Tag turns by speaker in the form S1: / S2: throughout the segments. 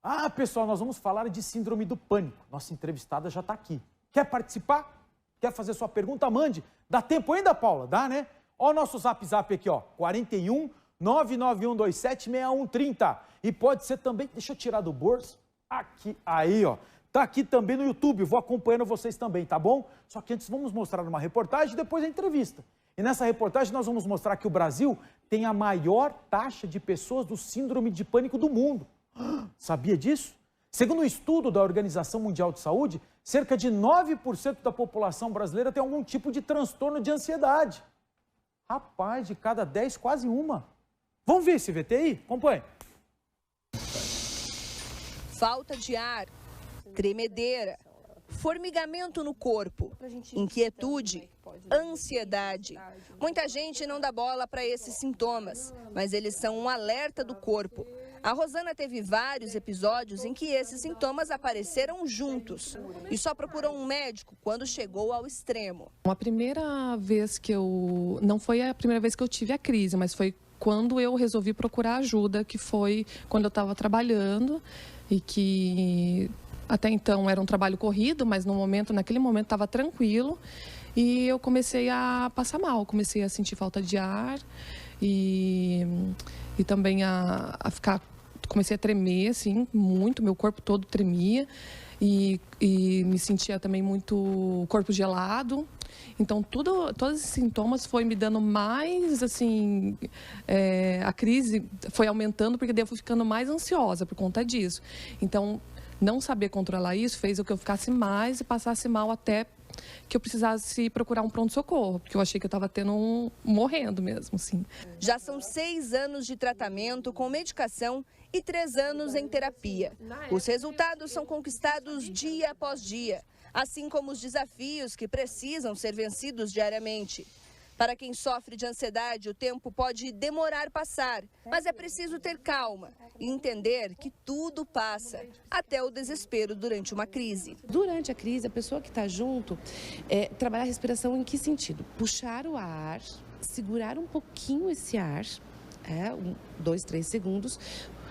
S1: Ah, pessoal, nós vamos falar de síndrome do pânico. Nossa entrevistada já está aqui. Quer participar? Quer fazer sua pergunta? Mande. Dá tempo ainda, Paula? Dá, né? Ó o nosso zap aqui, ó. 41 99127 6130. E pode ser também, deixa eu tirar do bolso. Aqui, aí, ó. Tá aqui também no YouTube. Vou acompanhando vocês também, tá bom? Só que antes vamos mostrar uma reportagem e depois a entrevista. E nessa reportagem nós vamos mostrar que o Brasil tem a maior taxa de pessoas do síndrome de pânico do mundo. Sabia disso? Segundo um estudo da Organização Mundial de Saúde, cerca de 9% da população brasileira tem algum tipo de transtorno de ansiedade. Rapaz, de cada 10, quase uma. Vamos ver esse VTI? Acompanhe.
S2: Falta de ar, tremedeira, formigamento no corpo, inquietude, ansiedade. Muita gente não dá bola para esses sintomas, mas eles são um alerta do corpo. A Rosana teve vários episódios em que esses sintomas apareceram juntos e só procurou um médico quando chegou ao extremo.
S3: A primeira vez que eu... Não foi a primeira vez que eu tive a crise, mas foi quando eu resolvi procurar ajuda, que foi quando eu estava trabalhando e que até então era um trabalho corrido, mas naquele momento estava tranquilo e eu comecei a passar mal, comecei a sentir falta de ar e também a ficar... Comecei a tremer, assim, muito, meu corpo todo tremia e me sentia também muito corpo gelado. Então, todos esses sintomas foi me dando mais, assim, a crise foi aumentando porque daí eu fui ficando mais ansiosa por conta disso. Então, não saber controlar isso fez com que eu ficasse mais e passasse mal até que eu precisasse procurar um pronto-socorro, porque eu achei que eu estava morrendo mesmo, assim.
S2: Já são 6 anos de tratamento com medicação e 3 anos em terapia. Os resultados são conquistados dia após dia, assim como os desafios que precisam ser vencidos diariamente. Para quem sofre de ansiedade, o tempo pode demorar a passar, mas é preciso ter calma e entender que tudo passa, até o desespero durante uma crise.
S4: Durante a crise, a pessoa que está junto, trabalhar a respiração em que sentido? Puxar o ar, segurar um pouquinho esse ar, 2, 3 segundos,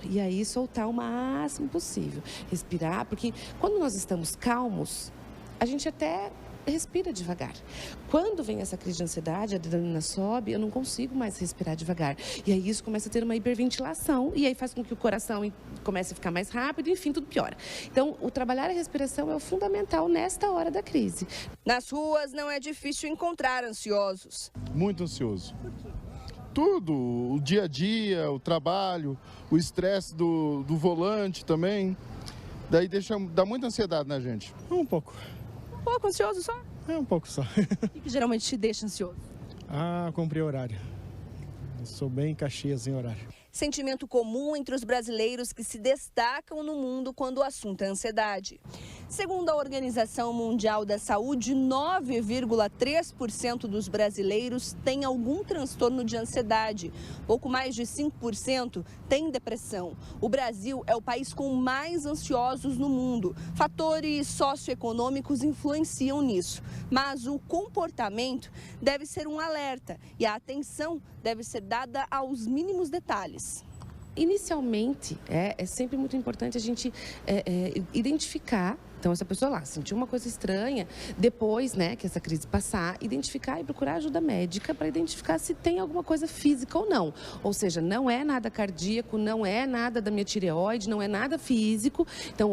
S4: e aí soltar o máximo possível. Respirar, porque quando nós estamos calmos, a gente até respira devagar. Quando vem essa crise de ansiedade, a adrenalina sobe, eu não consigo mais respirar devagar. E aí isso começa a ter uma hiperventilação e aí faz com que o coração comece a ficar mais rápido e, enfim, tudo piora. Então, o trabalhar a respiração é o fundamental nesta hora da crise.
S2: Nas ruas não é difícil encontrar ansiosos.
S5: Muito ansioso. Tudo, o dia a dia, o trabalho, o estresse do volante também. Daí dá muita ansiedade na gente.
S6: Um pouco.
S2: Um pouco ansioso só?
S6: Um pouco só.
S2: O que geralmente te deixa ansioso?
S6: Cumprir horário. Eu sou bem Caxias em horário.
S2: Sentimento comum entre os brasileiros que se destacam no mundo quando o assunto é ansiedade. Segundo a Organização Mundial da Saúde, 9,3% dos brasileiros têm algum transtorno de ansiedade. Pouco mais de 5% têm depressão. O Brasil é o país com mais ansiosos no mundo. Fatores socioeconômicos influenciam nisso, mas o comportamento deve ser um alerta e a atenção deve ser dada aos mínimos detalhes.
S4: Inicialmente, é sempre muito importante a gente identificar. Então, essa pessoa lá sentiu uma coisa estranha, depois, que essa crise passar, identificar e procurar ajuda médica para identificar se tem alguma coisa física ou não. Ou seja, não é nada cardíaco, não é nada da minha tireoide, não é nada físico. Então,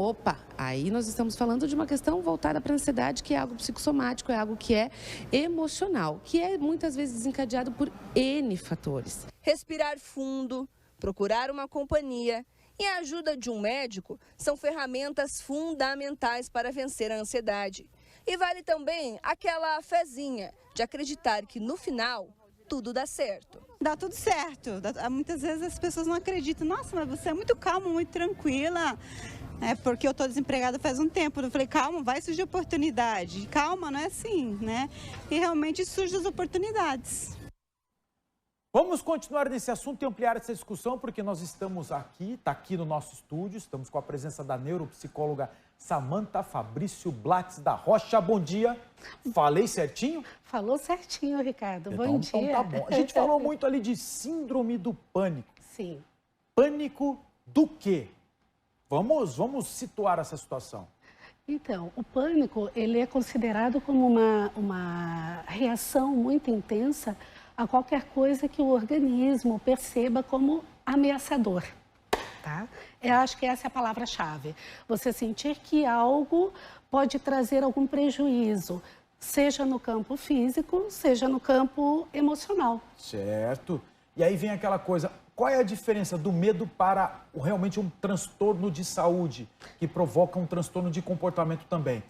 S4: aí nós estamos falando de uma questão voltada para a ansiedade, que é algo psicossomático, é algo que é emocional, que é muitas vezes desencadeado por N fatores.
S2: Respirar fundo, procurar uma companhia e a ajuda de um médico são ferramentas fundamentais para vencer a ansiedade. E vale também aquela fezinha de acreditar que no final tudo dá certo.
S7: Dá tudo certo. Muitas vezes as pessoas não acreditam. Nossa, mas você é muito calma, muito tranquila. É porque eu estou desempregada faz um tempo. Eu falei, calma, vai surgir oportunidade. Calma, não é assim, né? E realmente surgem as oportunidades.
S1: Vamos continuar nesse assunto e ampliar essa discussão, porque nós estamos aqui, está aqui no nosso estúdio, estamos com a presença da neuropsicóloga Samantha Fabrício Blatz da Rocha. Bom dia. Falei certinho?
S8: Falou certinho, Ricardo.
S1: Então,
S8: Bom dia.
S1: Então tá bom. A gente falou muito ali de síndrome do pânico.
S8: Sim.
S1: Pânico do quê? Vamos situar essa situação.
S8: Então, o pânico, ele é considerado como uma reação muito intensa a qualquer coisa que o organismo perceba como ameaçador, tá? Eu acho que essa é a palavra-chave. Você sentir que algo pode trazer algum prejuízo, seja no campo físico, seja no campo emocional.
S1: Certo. E aí vem aquela coisa, qual é a diferença do medo para realmente um transtorno de saúde, que provoca um transtorno de comportamento também?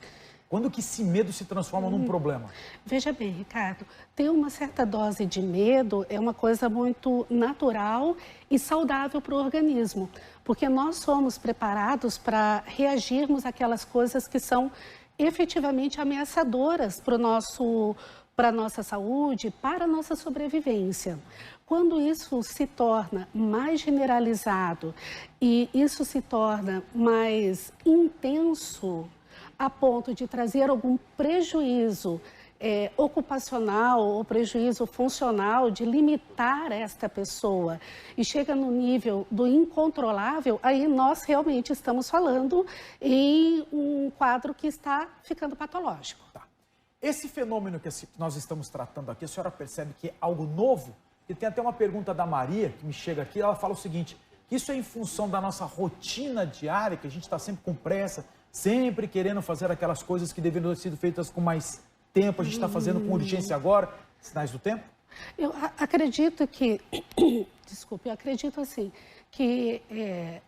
S1: Quando que esse medo se transforma num problema?
S8: Veja bem, Ricardo, ter uma certa dose de medo é uma coisa muito natural e saudável para o organismo, porque nós somos preparados para reagirmos àquelas coisas que são efetivamente ameaçadoras para a nossa saúde, para a nossa sobrevivência. Quando isso se torna mais generalizado e isso se torna mais intenso, a ponto de trazer algum prejuízo ocupacional ou prejuízo funcional, de limitar esta pessoa e chega no nível do incontrolável, aí nós realmente estamos falando em um quadro que está ficando patológico.
S1: Tá. Esse fenômeno que nós estamos tratando aqui, a senhora percebe que é algo novo? E tem até uma pergunta da Maria, que me chega aqui, ela fala o seguinte, que isso é em função da nossa rotina diária, que a gente está sempre com pressa, sempre querendo fazer aquelas coisas que deveriam ter sido feitas com mais tempo, a gente está fazendo com urgência agora, sinais do tempo?
S8: Eu acredito que, desculpe, eu acredito assim, que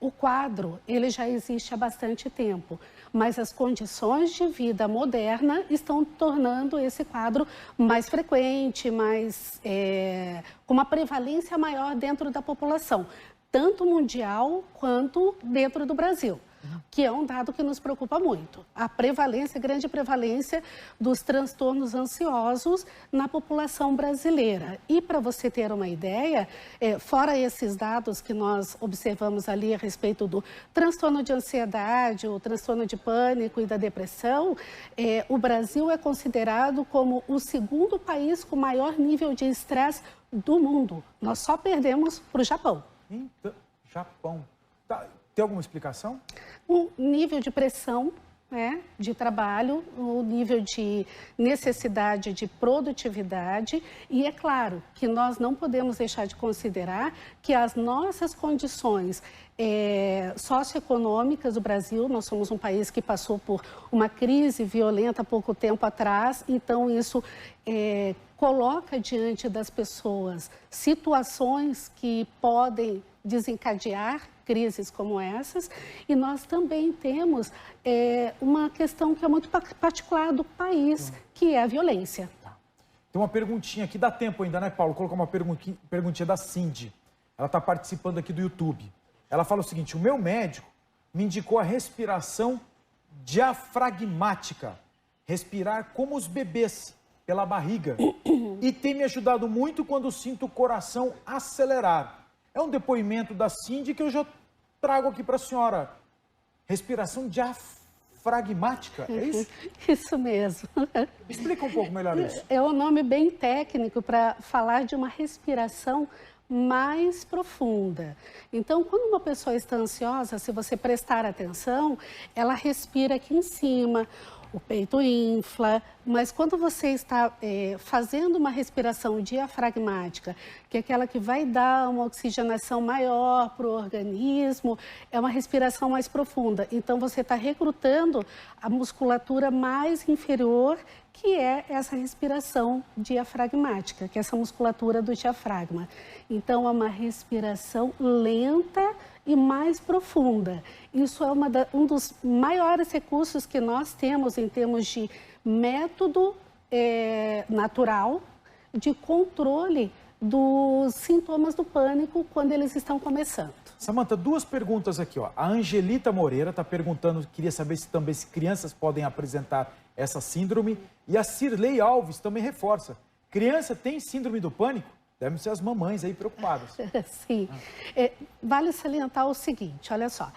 S8: o quadro, ele já existe há bastante tempo, mas as condições de vida moderna estão tornando esse quadro mais frequente, com uma prevalência maior dentro da população, tanto mundial quanto dentro do Brasil, que é um dado que nos preocupa muito. A prevalência, a grande prevalência dos transtornos ansiosos na população brasileira. E para você ter uma ideia, fora esses dados que nós observamos ali a respeito do transtorno de ansiedade, o transtorno de pânico e da depressão, o Brasil é considerado como o segundo país com maior nível de estresse do mundo. Nós só perdemos para o Japão.
S1: Então, Japão. Tá. Tem alguma explicação?
S8: O nível de pressão, de trabalho, o nível de necessidade de produtividade e é claro que nós não podemos deixar de considerar que as nossas condições socioeconômicas do Brasil, nós somos um país que passou por uma crise violenta há pouco tempo atrás, então isso coloca diante das pessoas situações que podem desencadear crises como essas, e nós também temos uma questão que é muito particular do país, que é a violência.
S1: Tem uma perguntinha aqui, dá tempo ainda, né, Paulo? Colocar uma perguntinha da Cindy. Ela está participando aqui do YouTube. Ela fala o seguinte, o meu médico me indicou a respiração diafragmática, respirar como os bebês, pela barriga, e tem me ajudado muito quando sinto o coração acelerar. É um depoimento da Cindy que eu já trago aqui para a senhora. Respiração diafragmática, é isso?
S8: Isso mesmo.
S1: Explica um pouco melhor isso.
S8: É um nome bem técnico para falar de uma respiração mais profunda. Então, quando uma pessoa está ansiosa, se você prestar atenção, ela respira aqui em cima, o peito infla, mas quando você está fazendo uma respiração diafragmática, que é aquela que vai dar uma oxigenação maior para o organismo, é uma respiração mais profunda. Então, você está recrutando a musculatura mais inferior, que é essa respiração diafragmática, que é essa musculatura do diafragma. Então, é uma respiração lenta e mais profunda. Isso é um dos maiores recursos que nós temos em termos de método natural de controle dos sintomas do pânico quando eles estão começando.
S1: Samanta, duas perguntas aqui, ó. A Angelita Moreira está perguntando, queria saber se também crianças podem apresentar essa síndrome. E a Cirlei Alves também reforça. Criança tem síndrome do pânico? Devem ser as mamães aí preocupadas.
S8: Sim. vale salientar o seguinte, olha só,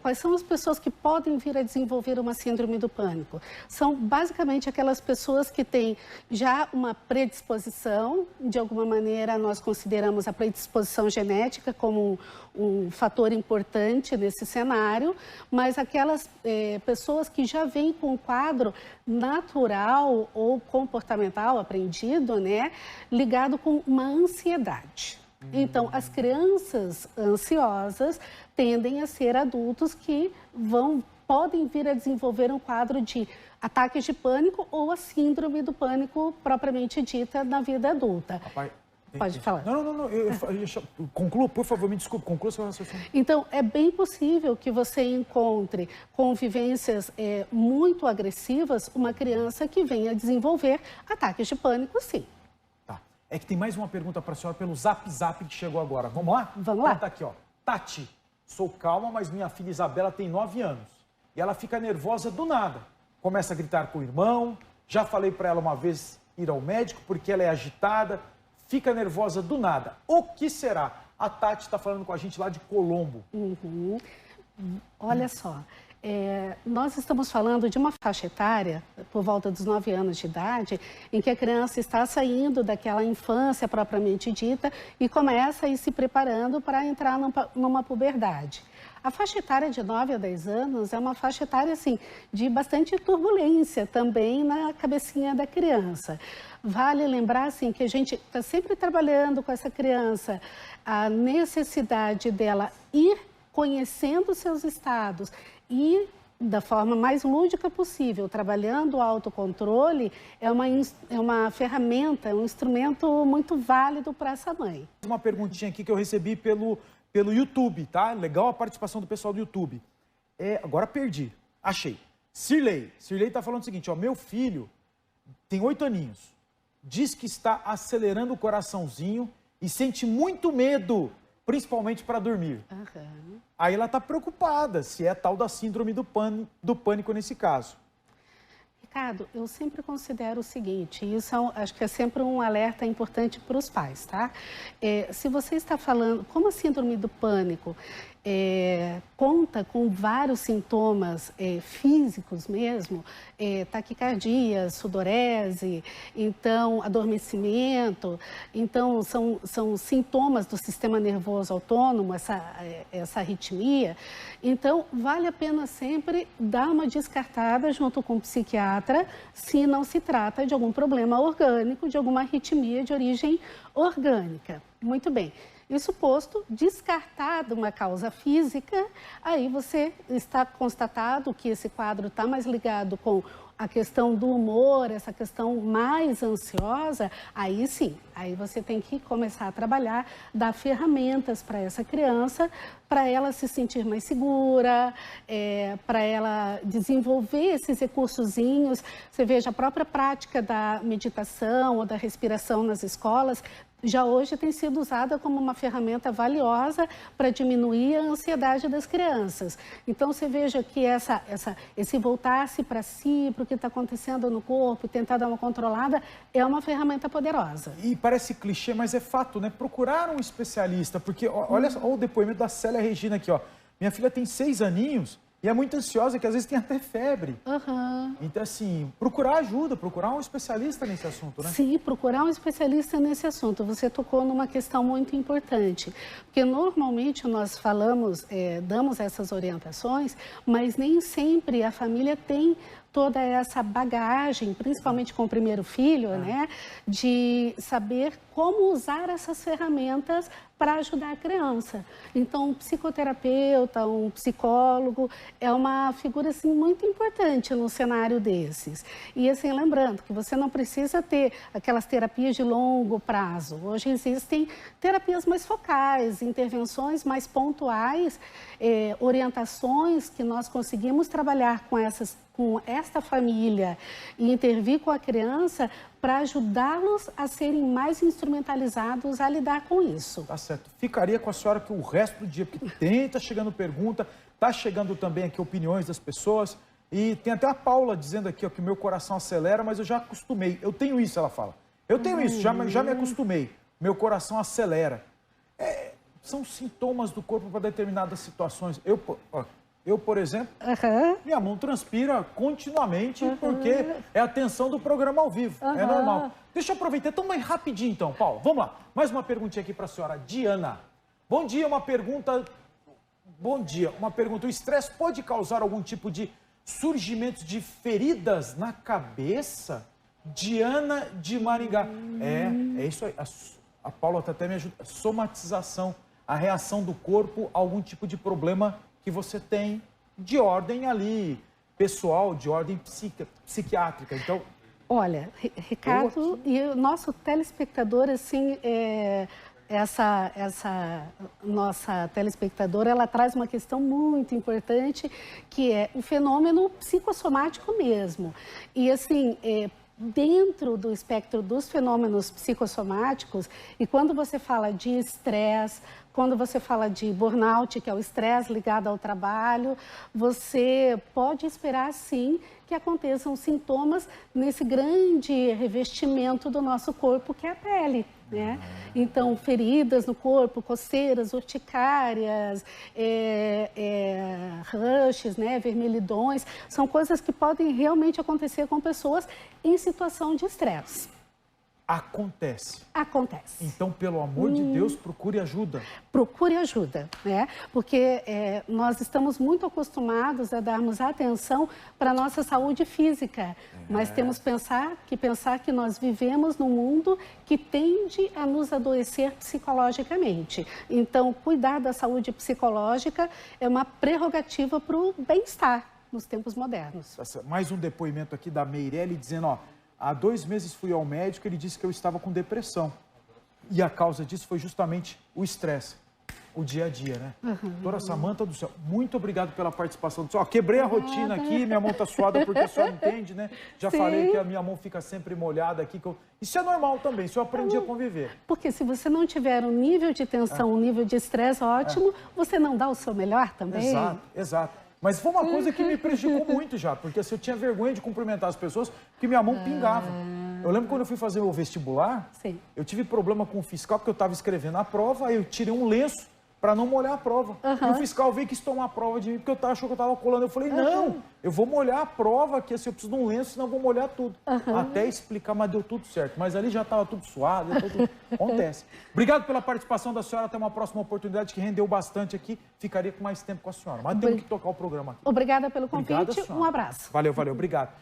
S8: quais são as pessoas que podem vir a desenvolver uma síndrome do pânico? São basicamente aquelas pessoas que têm já uma predisposição, de alguma maneira nós consideramos a predisposição genética como um fator importante nesse cenário, mas aquelas pessoas que já vêm com um quadro natural ou comportamental aprendido, né, ligado com uma ansiedade. Então, as crianças ansiosas tendem a ser adultos que podem vir a desenvolver um quadro de ataques de pânico ou a síndrome do pânico propriamente dita na vida adulta. Pode falar.
S1: Não. Conclua, por favor, me desculpe, conclua seu raciocínio.
S8: Então, é bem possível que você encontre convivências muito agressivas uma criança que venha desenvolver ataques de pânico, sim.
S1: É que tem mais uma pergunta para a senhora pelo Zap que chegou agora. Vamos lá?
S8: Vamos lá.
S1: Tá aqui, ó. Tati, sou calma, mas minha filha Isabela tem 9 anos. E ela fica nervosa do nada. Começa a gritar com o irmão. Já falei para ela uma vez ir ao médico porque ela é agitada. Fica nervosa do nada. O que será? A Tati está falando com a gente lá de Colombo.
S8: Olha só. Nós estamos falando de uma faixa etária, por volta dos 9 anos de idade, em que a criança está saindo daquela infância propriamente dita e começa a ir se preparando para entrar numa puberdade. A faixa etária de 9 a 10 anos é uma faixa etária assim, de bastante turbulência também na cabecinha da criança. Vale lembrar assim, que a gente está sempre trabalhando com essa criança, a necessidade dela ir conhecendo seus estados e da forma mais lúdica possível, trabalhando o autocontrole, é uma ferramenta, é um instrumento muito válido para essa mãe.
S1: Uma perguntinha aqui que eu recebi pelo YouTube, tá? Legal a participação do pessoal do YouTube. Agora perdi, achei. Sirley está falando o seguinte, ó, meu filho tem 8 aninhos, diz que está acelerando o coraçãozinho e sente muito medo, principalmente para dormir. Aí ela está preocupada se é tal da síndrome do pânico nesse caso.
S8: Ricardo, eu sempre considero o seguinte, isso acho que é sempre um alerta importante para os pais, tá? Se você está falando, como a síndrome do pânico conta com vários sintomas físicos mesmo, taquicardia, sudorese, então adormecimento, então são sintomas do sistema nervoso autônomo, essa arritmia, então vale a pena sempre dar uma descartada junto com o psiquiatra se não se trata de algum problema orgânico, de alguma arritmia de origem orgânica. Muito bem. Isso posto, descartada uma causa física, aí você está constatado que esse quadro está mais ligado com a questão do humor, essa questão mais ansiosa, aí sim, aí você tem que começar a trabalhar, dar ferramentas para essa criança, para ela se sentir mais segura, para ela desenvolver esses recursozinhos. Você veja, a própria prática da meditação ou da respiração nas escolas, já hoje tem sido usada como uma ferramenta valiosa para diminuir a ansiedade das crianças. Então, você veja que esse voltar-se para si, para o que está acontecendo no corpo, tentar dar uma controlada, é uma ferramenta poderosa.
S1: E parece clichê, mas é fato, né? Procurar um especialista, porque olha só o depoimento da Célia Regina aqui, ó. Minha filha tem 6 aninhos e é muito ansiosa, que às vezes tem até febre. Então, assim, procurar ajuda, procurar um especialista nesse assunto, né?
S8: Sim, procurar um especialista nesse assunto. Você tocou numa questão muito importante, porque normalmente nós falamos, damos essas orientações, mas nem sempre a família tem toda essa bagagem, principalmente com o primeiro filho, né, de saber como usar essas ferramentas para ajudar a criança. Então, um psicoterapeuta, um psicólogo é uma figura assim, muito importante no cenário desses. E assim, lembrando que você não precisa ter aquelas terapias de longo prazo. Hoje existem terapias mais focais, intervenções mais pontuais, orientações que nós conseguimos trabalhar com esta família e intervir com a criança para ajudá-los a serem mais instrumentalizados a lidar com isso.
S1: Tá certo. Ficaria com a senhora aqui o resto do dia, porque tá chegando pergunta, tá chegando também aqui opiniões das pessoas, e tem até a Paula dizendo aqui ó, que o meu coração acelera, mas eu já acostumei. Eu tenho isso, ela fala. Eu tenho isso, já me acostumei. Meu coração acelera. são sintomas do corpo para determinadas situações. Eu, por exemplo, minha mão transpira continuamente porque é a tensão do programa ao vivo. É normal. Deixa eu aproveitar. Então, mais rapidinho, então, Paulo. Vamos lá. Mais uma perguntinha aqui para a senhora Diana. Bom dia, uma pergunta... Bom dia. Uma pergunta. O estresse pode causar algum tipo de surgimento de feridas na cabeça? Diana de Maringá. É isso aí. A Paula até me ajuda. Somatização. A reação do corpo a algum tipo de problema que você tem de ordem ali, pessoal, de ordem psiquiátrica. Então,
S8: olha, Ricardo, e o nosso telespectador, assim, essa nossa telespectadora, ela traz uma questão muito importante, que é o fenômeno psicossomático mesmo. E, assim, dentro do espectro dos fenômenos psicossomáticos, e quando você fala de estresse, quando você fala de burnout, que é o estresse ligado ao trabalho, você pode esperar, sim, que aconteçam sintomas nesse grande revestimento do nosso corpo, que é a pele, né? Então, feridas no corpo, coceiras, urticárias, rushes, né? Vermelhidões, são coisas que podem realmente acontecer com pessoas em situação de estresse.
S1: Acontece.
S8: Acontece.
S1: Então, pelo amor de Deus, procure ajuda.
S8: Procure ajuda, né? Porque nós estamos muito acostumados a darmos atenção para a nossa saúde física, mas temos que pensar que nós vivemos num mundo que tende a nos adoecer psicologicamente. Então, cuidar da saúde psicológica é uma prerrogativa para o bem-estar nos tempos modernos.
S1: Mais um depoimento aqui da Meirelle dizendo, ó, há 2 meses fui ao médico, ele disse que eu estava com depressão. E a causa disso foi justamente o estresse, o dia a dia, né? Doutora Samanta do céu, muito obrigado pela participação do senhor. Quebrei a rotina aqui, minha mão tá suada porque a senhora entende, né? Já falei que a minha mão fica sempre molhada aqui. Isso é normal também, isso eu aprendi a conviver.
S8: Porque se você não tiver um nível de tensão, um nível de estresse ótimo, você não dá o seu melhor também.
S1: Exato, exato. Mas foi uma coisa que me prejudicou muito já, porque assim, eu tinha vergonha de cumprimentar as pessoas, porque minha mão pingava. Eu lembro quando eu fui fazer o vestibular, eu tive problema com o fiscal, porque eu estava escrevendo a prova, aí eu tirei um lenço para não molhar a prova. E o fiscal veio e quis tomar a prova de mim, porque eu achou que eu estava colando. Eu falei, não, eu vou molhar a prova, que assim, eu preciso de um lenço, senão eu vou molhar tudo. Até explicar, mas deu tudo certo. Mas ali já estava tudo suado, acontece. Obrigado pela participação da senhora, até uma próxima oportunidade que rendeu bastante aqui. Ficaria com mais tempo com a senhora, mas temos que tocar o programa aqui.
S8: Obrigada pelo convite, um abraço.
S1: Valeu, obrigado.